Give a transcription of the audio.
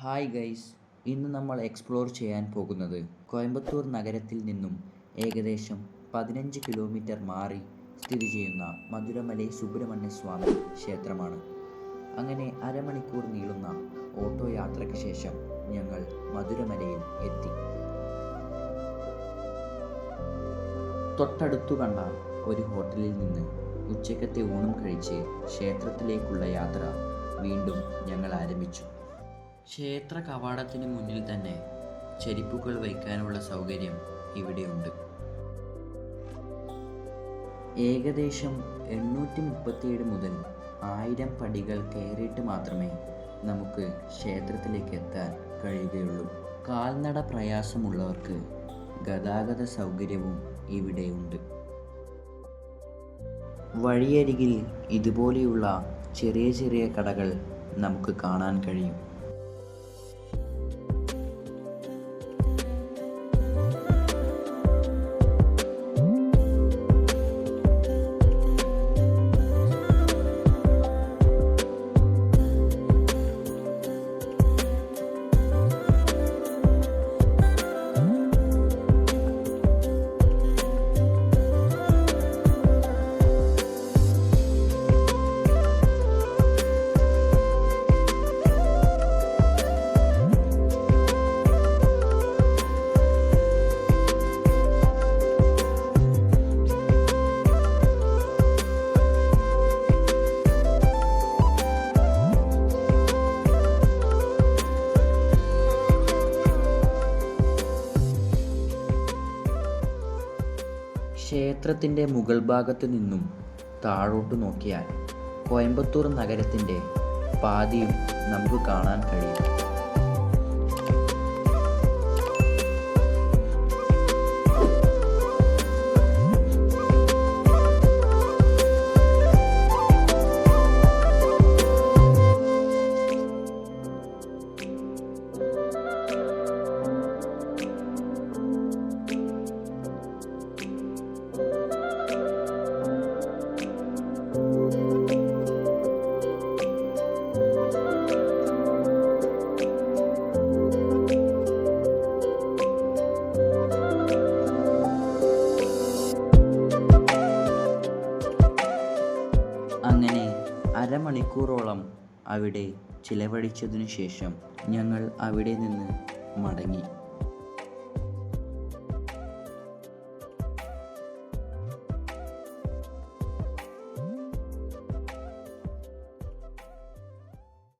Hi guys, ഇന്ന് നമ്മൾ explore ചെയ്യാൻ പോകുന്നത് കോയമ്പത്തൂർ നഗരത്തിൽ നിന്നും ഏകദേശം 15 കിലോമീറ്റർ മാറി സ്ഥിതി ചെയ്യുന്ന മധുരമലൈ സുബ്രഹ്മണ്യ സ്വാമി ക്ഷേത്രമാണ്. അങ്ങനെ അരമണിക്കൂർ നീളുന്ന ഓട്ടോ യാത്രയ്ക്ക് ശേഷം ഞങ്ങൾ മധുരമലയിൽ എത്തി. തൊട്ടടുത്തു കണ്ട ഒരു ഹോട്ടലിൽ നിന്ന് ഉച്ചക്കത്തെ ഊണും കഴിച്ച് ക്ഷേത്രത്തിലേക്കുള്ള യാത്ര വീണ്ടും ഞങ്ങൾ ആരംഭിച്ചു. ക്ഷേത്ര കവാടത്തിന് മുന്നിൽ തന്നെ ചെരിപ്പുകൾ വയ്ക്കാനുള്ള സൗകര്യം ഇവിടെയുണ്ട്. ഏകദേശം 837 മുതൽ 1000 പടികൾ കയറിയിട്ട് മാത്രമേ നമുക്ക് ക്ഷേത്രത്തിലേക്ക് എത്താൻ കഴിയുകയുള്ളൂ. കാൽനട പ്രയാസമുള്ളവർക്ക് ഗതാഗത സൗകര്യവും ഇവിടെയുണ്ട്. വഴിയരികിൽ ഇതുപോലെയുള്ള ചെറിയ ചെറിയ കടകൾ നമുക്ക് കാണാൻ കഴിയും. ക്ഷേത്രത്തിൻ്റെ മുകൾ ഭാഗത്തു നിന്നും താഴോട്ട് നോക്കിയാൽ കോയമ്പത്തൂർ നഗരത്തിൻ്റെ പാതിയും നമുക്ക് കാണാൻ കഴിയും. അങ്ങനെ അരമണിക്കൂറോളം അവിടെ ചിലവഴിച്ചതിനു ശേഷം ഞങ്ങൾ അവിടെ നിന്ന് മടങ്ങി.